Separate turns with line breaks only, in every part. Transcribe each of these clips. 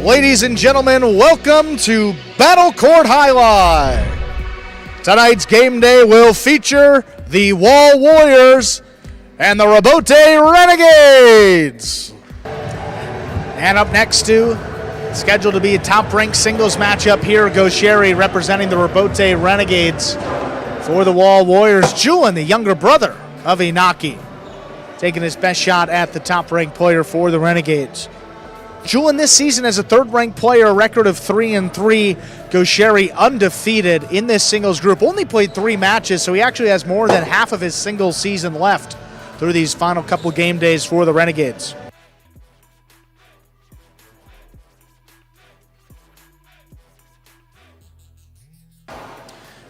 Ladies and gentlemen, welcome to Battle Court Jai-Alai. Tonight's game day will feature the Wall Warriors and the Rebote Renegades. And up next to, scheduled to be a top-ranked singles matchup here, Goixerri representing the Rebote Renegades. For the Wall Warriors, Julen, the younger brother of Inaki, taking his best shot at the top-ranked player for the Renegades. Julen this season as a third-ranked player, a record of 3-3. Goixerri undefeated in this singles group. Only played 3 matches, so he actually has more than half of his singles season left through these final couple game days for the Renegades.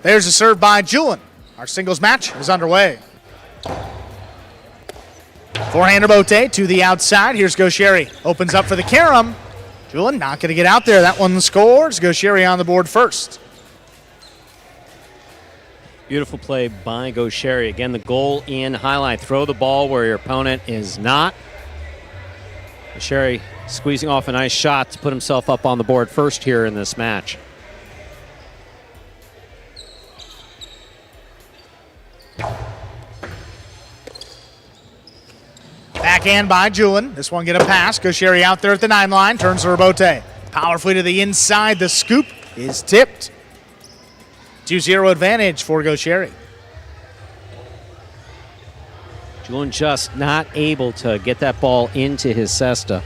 There's a serve by Julen. Our singles match is underway. Forehand Rebote to the outside. Here's Goixerri. Opens up for the carom. Julen not going to get out there. That one scores. Goixerri on the board first.
Beautiful play by Goixerri. Again, the goal in Jai-Alai. Throw the ball where your opponent is not. Goixerri squeezing off a nice shot to put himself up on the board first here in this match.
Backhand by Julen. This one get a pass. Goixerri out there at the 9 line. Turns to Rebote. Powerfully to the inside. The scoop is tipped. 2-0 advantage for Goixerri.
Julen just not able to get that ball into his cesta.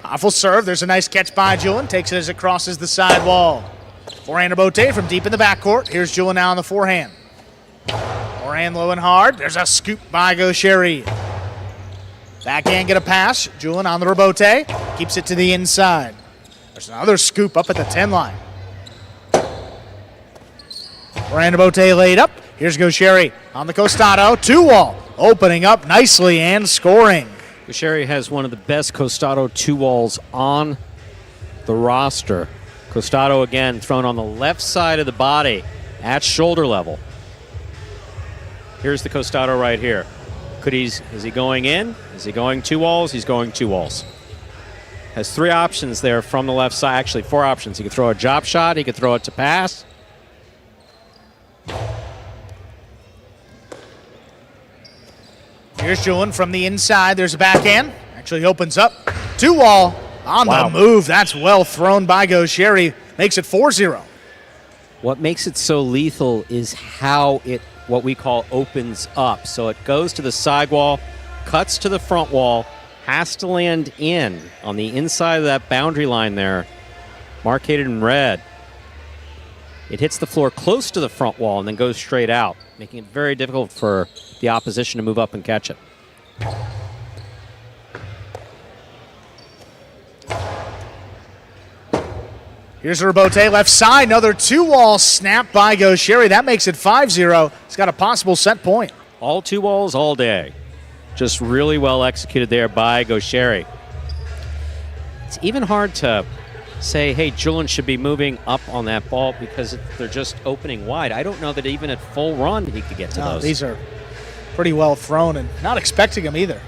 Powerful serve. There's a nice catch by Julen. Takes it as it crosses the side wall. Forehand Rebote from deep in the backcourt. Here's Julen now on the forehand. Forehand low and hard. There's a scoop by Goixerri. Backhand get a pass. Julen on the Rebote. Keeps it to the inside. There's another scoop up at the 10 line. Forehand Rebote laid up. Here's Goixerri on the Costado. 2-wall. Opening up nicely and scoring.
Goixerri has one of the best Costado 2-walls on the roster. Costado again thrown on the left side of the body at shoulder level. Here's the Costado right here. Is he going in? Is he going 2 walls? He's going 2 walls. Has 3 options there from the left side. Actually, 4 options. He could throw a drop shot. He could throw it to pass.
Here's Julen from the inside. There's a backhand. Actually opens up. 2-wall on the move. That's well thrown by Goixerri. Makes it 4-0.
What makes it so lethal is how it, what we call, opens up. So it goes to the side wall, cuts to the front wall, has to land in on the inside of that boundary line there, marked in red. It hits the floor close to the front wall and then goes straight out, making it very difficult for the opposition to move up and catch it.
Here's Rebote left side. Another 2-wall snap by Goixerri. That makes it 5-0. He's got a possible set point.
All 2 walls all day. Just really well executed there by Goixerri. It's even hard to say, hey, Julen should be moving up on that ball because they're just opening wide. I don't know that even at full run he could get to those.
These are pretty well thrown and not expecting them either.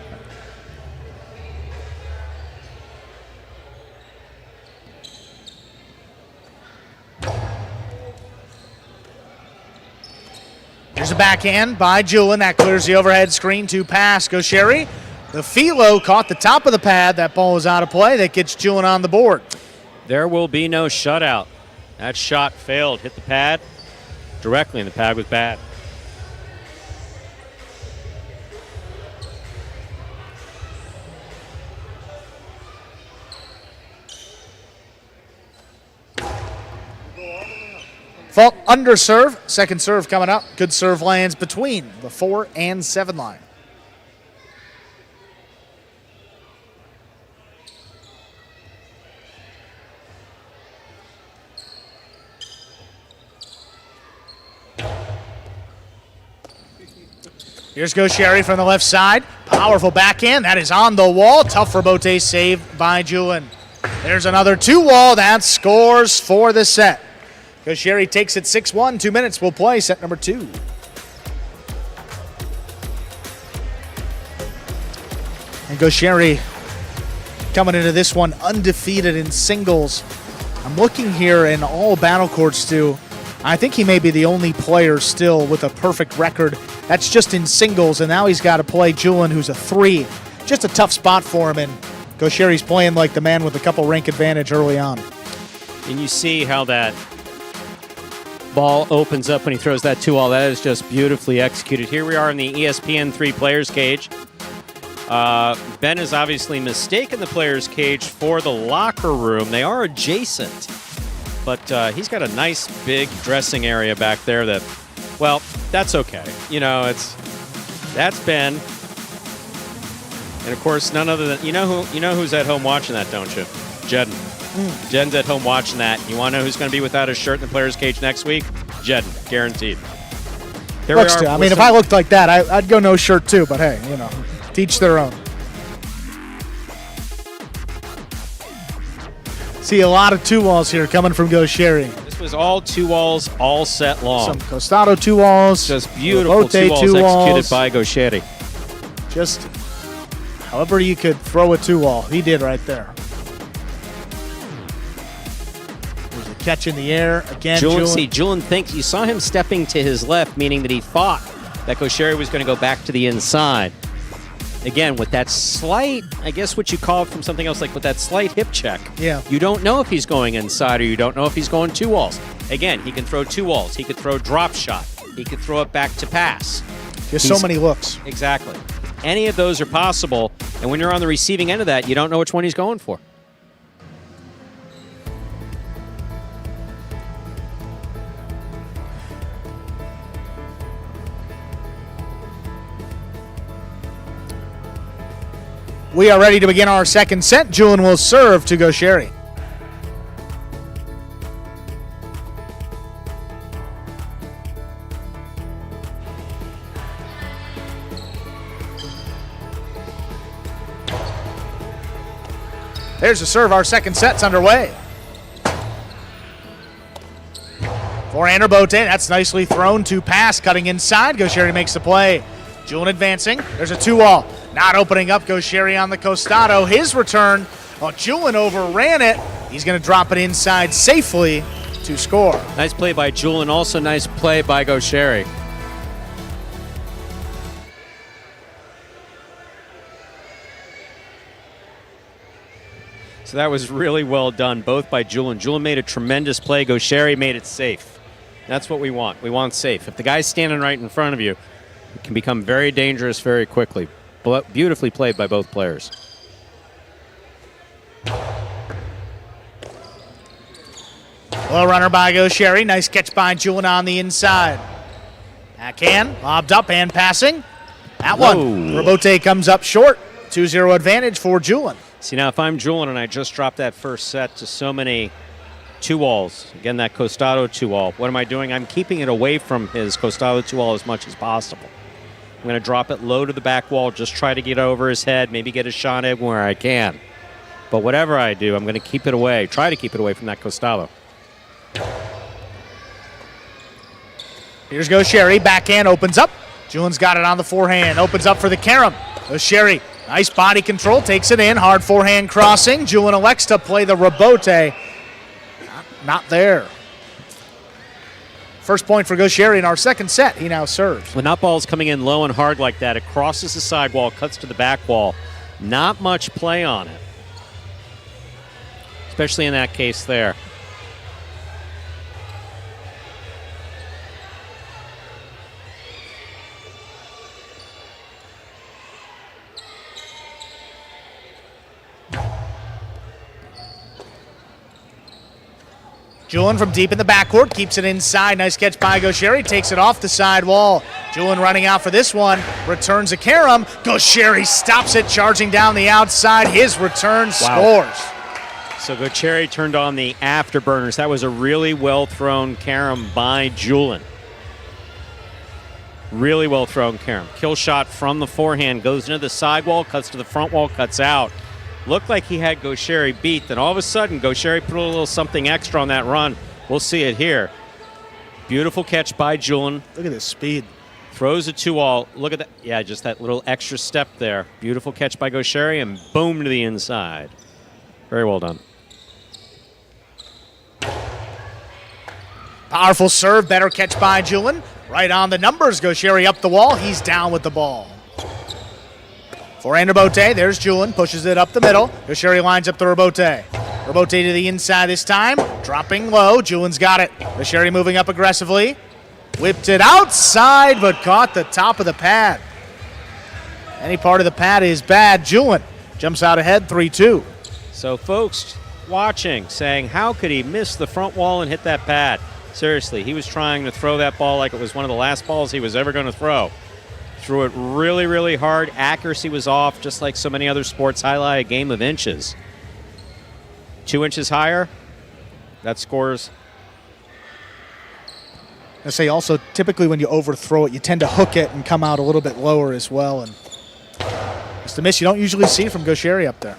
Here's a backhand by Julen. That clears the overhead screen to pass. Goixerri. The Philo caught the top of the pad. That ball was out of play. That gets Julen on the board.
There will be no shutout. That shot failed. Hit the pad directly, and the pad was bad.
Fault under serve. Second serve coming up. Good serve lands between the 4 and 7 line. Here's Goixerri from the left side. Powerful backhand. That is on the wall. Tough Rebote save by Julen. There's another 2-wall. That scores for the set. Goixerri takes it 6-1. 2 minutes will play set number 2. And Goixerri coming into this one undefeated in singles. I'm looking here in all battle courts too. I think he may be the only player still with a perfect record. That's just in singles, and now he's got to play Julen, who's a 3. Just a tough spot for him, and Goixerri's playing like the man with a couple rank advantage early on.
And you see how that ball opens up when he throws that 2-all. That is just beautifully executed. Here we are in the ESPN 3 players cage. Ben has obviously mistaken the players cage for the locker room. They are adjacent, but he's got a nice big dressing area back there that, well, that's okay. You know, that's Ben. And of course, none other than, you know who's at home watching that, don't you? Jeden. Jeden's at home watching that. You want to know who's going to be without his shirt in the players cage next week? Jeden, guaranteed. Here we are.
I mean, if I looked like that, I'd go no shirt too, but hey, you know, teach their own. See a lot of 2-walls here coming from Goixerri.
This was all 2-walls all set long.
Some costado 2-walls.
Just beautiful 2-walls executed by Goixerri.
Just however you could throw a 2-wall, he did right there. There's a catch in the air again.
Julen thinks, you saw him stepping to his left, meaning that he thought that Goixerri was going to go back to the inside. Again, with that slight, I guess what you call it from something else, like with that slight hip check.
Yeah.
You don't know if he's going inside or you don't know if he's going 2-walls. Again, he can throw 2-walls. He could throw drop shot. He could throw it back to pass.
There's so many looks.
Exactly. Any of those are possible, and when you're on the receiving end of that, you don't know which one he's going for.
We are ready to begin our second set. Julen will serve to Goixerri. There's a serve. Our second set's underway. Forehander Bote. That's nicely thrown to pass. Cutting inside. Goixerri makes the play. Julen advancing. There's a 2-wall. Not opening up. Goixerri on the costado. His return. Oh, Julen overran it. He's going to drop it inside safely to score.
Nice play by Julen. Also nice play by Goixerri. So that was really well done, both by Julen. Julen made a tremendous play. Goixerri made it safe. That's what we want. We want safe. If the guy's standing right in front of you, it can become very dangerous very quickly. Beautifully played by both players.
Well, runner by Goixerri. Nice catch by Julen on the inside. Backhand, lobbed up and passing. That one. Rabote comes up short. 2-0 advantage for Julen.
See, now if I'm Julen and I just dropped that first set to so many 2-walls, again, that costado 2-wall, what am I doing? I'm keeping it away from his costado 2-wall as much as possible. I'm going to drop it low to the back wall, just try to get over his head, maybe get a shot in where I can. But whatever I do, I'm going to keep it away, try to keep it away from that costado.
Here's Goixerri. Backhand opens up. Julen's got it on the forehand. Opens up for the carom. Goixerri, nice body control, takes it in. Hard forehand crossing. Julen elects to play the Rabote. Not there. First point for Goixerri in our second set. He now serves.
When that ball's coming in low and hard like that, it crosses the sidewall, cuts to the back wall. Not much play on it, especially in that case there.
Julen from deep in the backcourt keeps it inside. Nice catch by Goixerri. Takes it off the side wall. Julen running out for this one. Returns a carom. Goixerri stops it, charging down the outside. His return scores.
So Goixerri turned on the afterburners. That was a really well-thrown carom by Julen. Really well-thrown carom. Kill shot from the forehand. Goes into the sidewall, cuts to the front wall, cuts out. Looked like he had Goixerri beat. Then all of a sudden, Goixerri put a little something extra on that run. We'll see it here. Beautiful catch by Julen.
Look at this speed.
Throws a 2-all. Look at that. Yeah, just that little extra step there. Beautiful catch by Goixerri, and boom to the inside. Very well done.
Powerful serve, better catch by Julen. Right on the numbers, Goixerri up the wall. He's down with the ball. For Rebote, there's Julen, pushes it up the middle. Goixerri lines up the Rebote. Rebote to the inside this time, dropping low. Julen's got it. Goixerri moving up aggressively. Whipped it outside, but caught the top of the pad. Any part of the pad is bad. Julen jumps out ahead, 3-2.
So folks watching saying, how could he miss the front wall and hit that pad? Seriously, he was trying to throw that ball like it was one of the last balls he was ever going to throw. Threw it really, really hard. Accuracy was off, just like so many other sports. Highlight a game of inches. 2 inches higher, that scores.
I say also, typically when you overthrow it, you tend to hook it and come out a little bit lower as well. And it's the miss you don't usually see from Goixerri up there.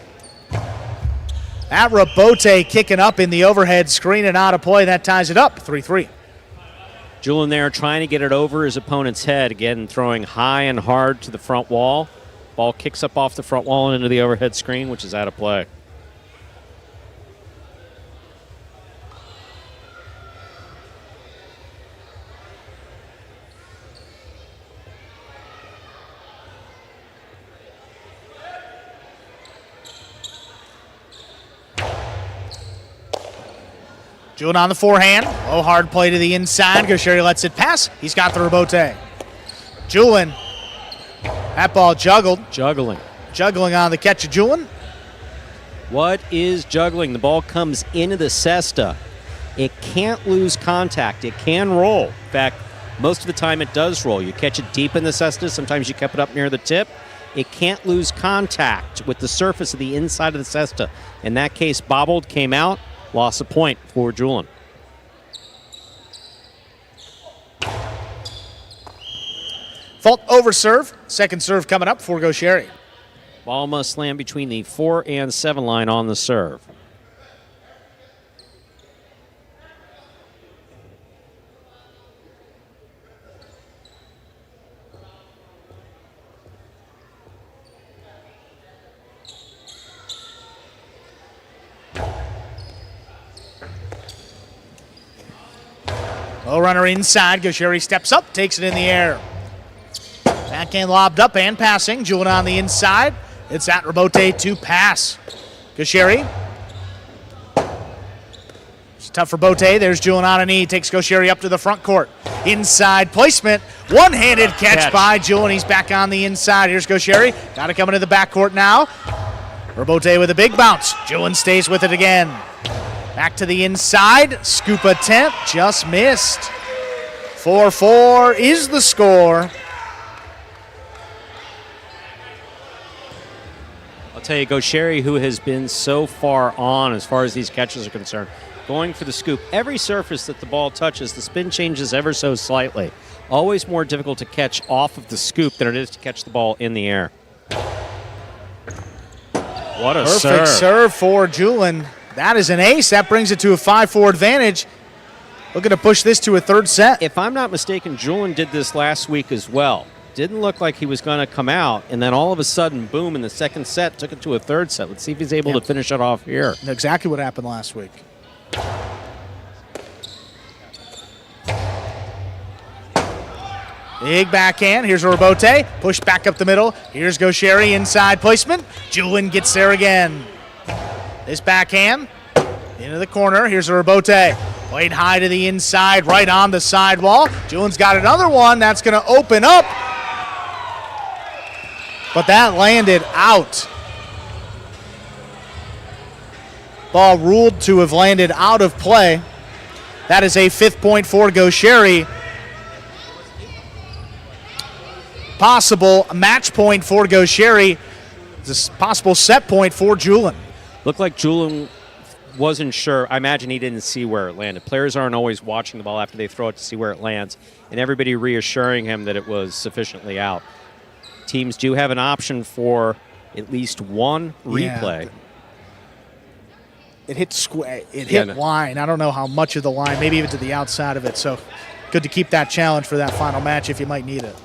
At Rebote kicking up in the overhead screen and out of play. That ties it up, 3-3.
Julen there trying to get it over his opponent's head. Again, throwing high and hard to the front wall. Ball kicks up off the front wall and into the overhead screen, which is out of play.
Julen on the forehand. Low hard play to the inside. Goixerri lets it pass. He's got the Rebote. Julen. That ball juggled.
Juggling
on the catch of Julen.
What is juggling? The ball comes into the cesta. It can't lose contact. It can roll. In fact, most of the time it does roll. You catch it deep in the cesta. Sometimes you keep it up near the tip. It can't lose contact with the surface of the inside of the cesta. In that case, bobbled, came out. Lost a point for Julen.
Fault over serve. Second serve coming up for Goixerri.
Ball must land between the 4 and 7 line on the serve.
Low runner inside. Goixerri steps up, takes it in the air. Backhand lobbed up and passing. Julen on the inside. It's at Rebote to pass. Goixerri. It's tough for Rebote. There's Julen on a knee. Takes Goixerri up to the front court. Inside placement. One-handed catch by Julen. He's back on the inside. Here's Goixerri. Got to come into the backcourt now. Rebote with a big bounce. Julen stays with it again. Back to the inside. Scoop attempt. Just missed. 4-4 is the score.
I'll tell you, Goixerri, who has been so far on as far as these catches are concerned, going for the scoop. Every surface that the ball touches, the spin changes ever so slightly. Always more difficult to catch off of the scoop than it is to catch the ball in the air. What a serve.
Perfect serve for Julen. That is an ace. That brings it to a 5-4 advantage. Looking to push this to a third set.
If I'm not mistaken, Julen did this last week as well. Didn't look like he was going to come out, and then all of a sudden, boom, in the second set, took it to a third set. Let's see if he's able to finish it off here.
Exactly what happened last week. Big backhand. Here's a Rebote. Push back up the middle. Here's Goixerri. Inside placement. Julen gets there again. This backhand into the corner. Here's a Rebote. Played high to the inside, right on the sidewall. Julen's got another one. That's going to open up. But that landed out. Ball ruled to have landed out of play. That is a 5th point for Goixerri. Possible match point for Goixerri. It's a possible set point for Julen.
Looked like Julen wasn't sure. I imagine he didn't see where it landed. Players aren't always watching the ball after they throw it to see where it lands, and everybody reassuring him that it was sufficiently out. Teams do have an option for at least one replay.
Yeah. It hit square. It hit line. I don't know how much of the line, maybe even to the outside of it. So good to keep that challenge for that final match if you might need it.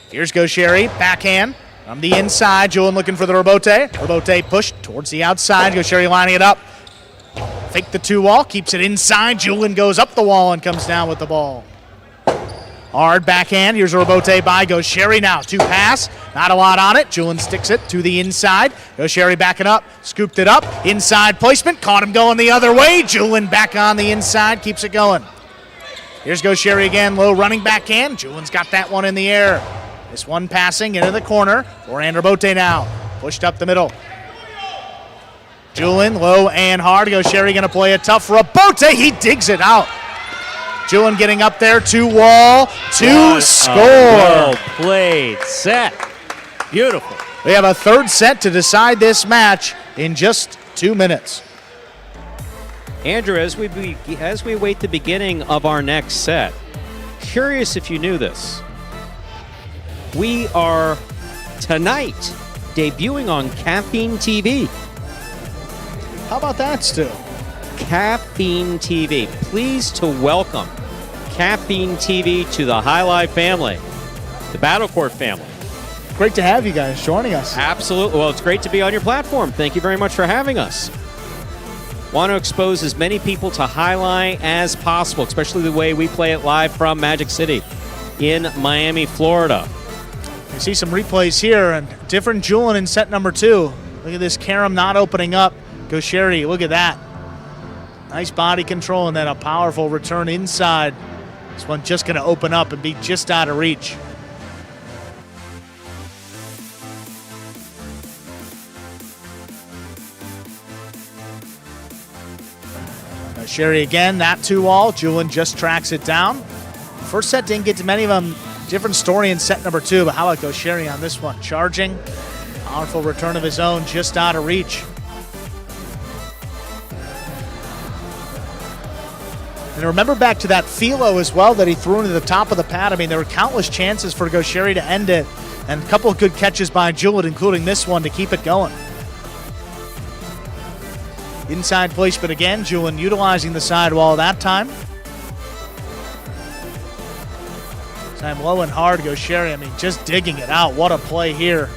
Here's Goixerri, backhand from the inside. Julen looking for the rebote. Rebote pushed towards the outside. Goixerri lining it up. Fake the 2-wall, keeps it inside. Julen goes up the wall and comes down with the ball. Hard backhand. Here's a rebote by Goixerri now. 2-pass. Not a lot on it. Julen sticks it to the inside. Goixerri backing up. Scooped it up. Inside placement. Caught him going the other way. Julen back on the inside. Keeps it going. Here's Goixerri again. Low running backhand. Julen's got that one in the air. This one passing into the corner. Forehand rebote now. Pushed up the middle. Julen low and hard. Goixerri going to play a tough rebote. He digs it out. Julen getting up there, 2-wall, score.
Well played set. Beautiful.
We have a third set to decide this match in just 2 minutes.
Andrew, as we await the beginning of our next set, curious if you knew this. We are tonight debuting on Caffeine TV.
How about that, Stu?
Caffeine TV. Pleased to welcome Caffeine TV to the Jai-Alai family, the Battle Court family.
Great to have you guys joining us.
Absolutely. Well, it's great to be on your platform. Thank you very much for having us. Want to expose as many people to Jai-Alai as possible, especially the way we play it live from Magic City in Miami, Florida.
You see some replays here, and different Julen in set number 2. Look at this carom not opening up. Goixerri, look at that. Nice body control and then a powerful return inside. This one just going to open up and be just out of reach. Goixerri again, that 2-wall. Julen just tracks it down. First set didn't get to many of them. Different story in set number 2, but how about Goixerri on this one? Charging, powerful return of his own, just out of reach. And remember back to that philo as well that he threw into the top of the pad. I mean, there were countless chances for Goixerri to end it, and a couple of good catches by Julen, including this one, to keep it going. Inside placement again, Julen utilizing the sidewall that time. Time low and hard, Goixerri, I mean, just digging it out. What a play here.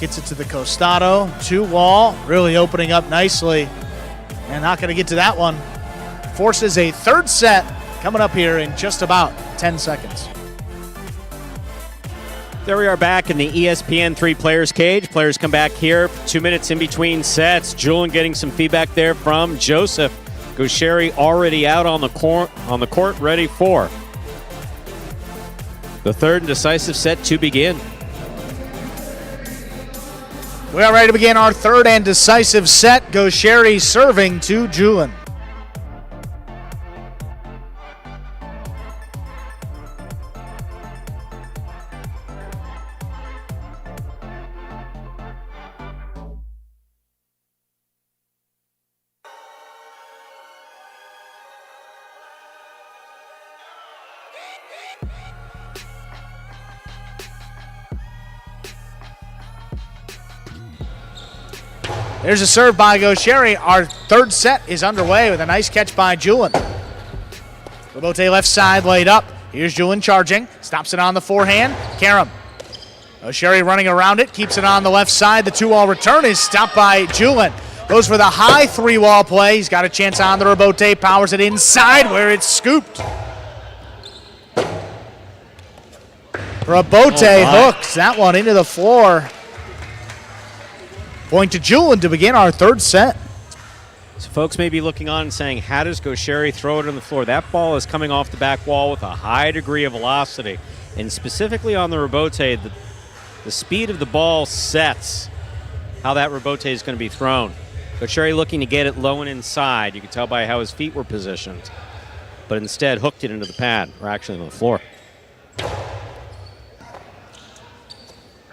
Gets it to the costado, 2-wall, really opening up nicely. And not going to get to that one. Forces a third set coming up here in just about 10 seconds.
There we are back in the ESPN 3 Players Cage. Players come back here, 2 minutes in between sets. Julen getting some feedback there from Joseph. Goixerri already out on the court, ready for the third and decisive set to begin.
We are ready to begin our third and decisive set. Goixerri serving to Julen. There's a serve by Goixerri. Our third set is underway with a nice catch by Julen. Rebote left side laid up. Here's Julen charging. Stops it on the forehand. Carom. Goixerri running around it. Keeps it on the left side. The 2-wall return is stopped by Julen. Goes for the high 3-wall play. He's got a chance on the rebote. Powers it inside where it's scooped. Rebote hooks that one into the floor. Point to Julen to begin our third set.
So folks may be looking on and saying, how does Goixerri throw it on the floor? That ball is coming off the back wall with a high degree of velocity. And specifically on the rebote, the speed of the ball sets how that rebote is going to be thrown. Goixerri looking to get it low and inside. You can tell by how his feet were positioned. But instead hooked it into the pad, or actually on the floor.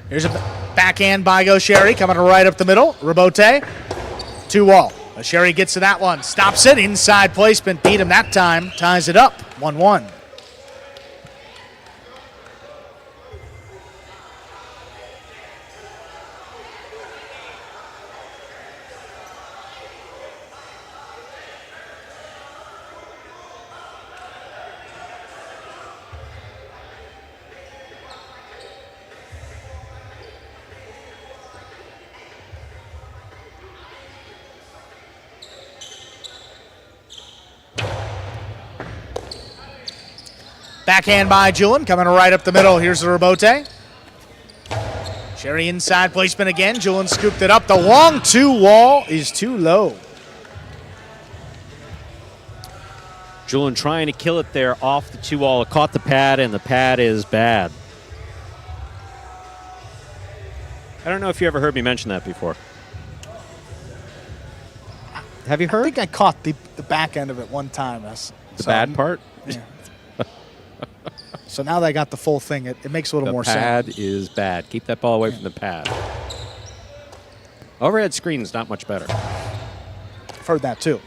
Here's a backhand by Goixerri, coming right up the middle. Rebote, 2-wall. Goixerri gets to that one, stops it, inside placement, beat him that time, ties it up, 1-1. Backhand by Julen, coming right up the middle. Here's the rebote. Sherry inside placement again. Julen scooped it up. The long 2 wall is too low.
Julen trying to kill it there off the 2 wall. It caught the pad, and the pad is bad. I don't know if you ever heard me mention that before. Have you heard?
I think I caught the back end of it one time.
The bad part?
Yeah. So now that I got the full thing, it makes a little more sense.
The pad is bad. Keep that ball away from the pad. Overhead screen is not much better.
I've heard that too.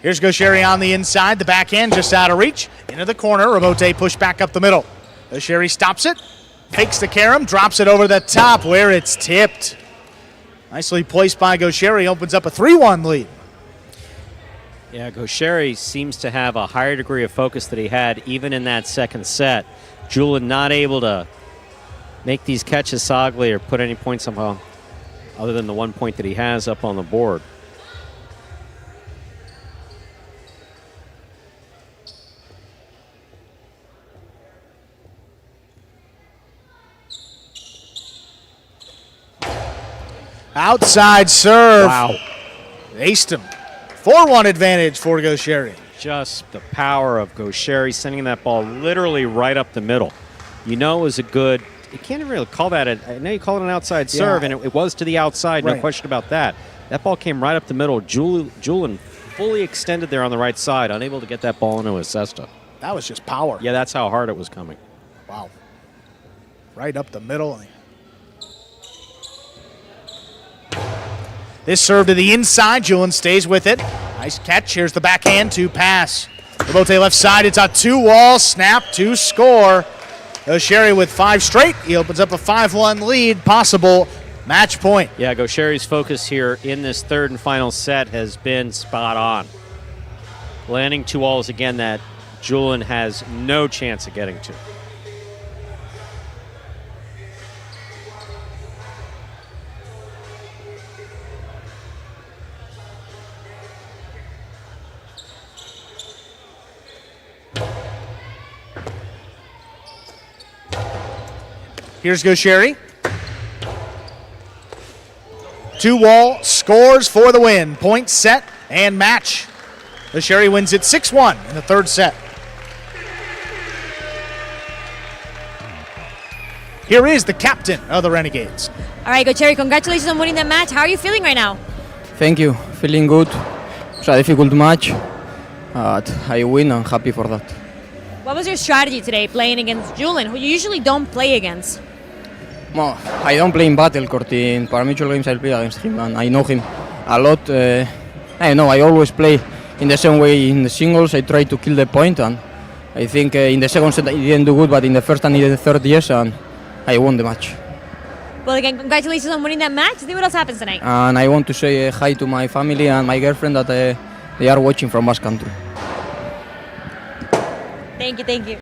Here's Goixerri on the inside. The backhand just out of reach. Into the corner. Rebote push back up the middle. Goixerri stops it. Fakes the carom. Drops it over the top where it's tipped. Nicely placed by Goixerri. Opens up a 3-1 lead.
Yeah, Goixerri seems to have a higher degree of focus that he had even in that second set. Julen not able to make these catches solidly or put any points somehow other than the 1 point that he has up on the board.
Outside serve.
Wow.
Aced him. 4-1 advantage for Goixerri.
Just the power of Goixerri sending that ball literally right up the middle. You know it was a good, you can't really call that, I know you call it an outside serve, and it was to the outside, no question about that. That ball came right up the middle. Julen fully extended there on the right side, unable to get that ball into his cesta.
That was just power.
Yeah, that's how hard it was coming.
Wow. Right up the middle. This serve to the inside. Julen stays with it. Nice catch. Here's the backhand to pass. Rebote left side. It's a 2-wall snap to score. Goixerri with 5 straight. He opens up a 5-1 lead. Possible match point.
Yeah, Goixerri's focus here in this third and final set has been spot on. Landing 2 walls again that Julen has no chance of getting to.
Here's Goixerri. 2-wall scores for the win. Point, set, and match. Goixerri wins it 6-1 in the third set. Here is the captain of the Renegades.
All right, Goixerri, congratulations on winning that match. How are you feeling right now?
Thank you. Feeling good. It's a difficult match, but I win and happy for that.
What was your strategy today playing against Julen, who you usually don't play against?
Well, I don't play in battle court. In parimutuel games I play against him, and I know him a lot. I don't know, I always play in the same way in the singles. I try to kill the point, and I think in the second set I didn't do good, but in the first and in the third, yes, and I won the match.
Well, again, congratulations on winning that match. See what else happens tonight.
And I want to say hi to my family and my girlfriend that they are watching from Basque Country.
Thank you.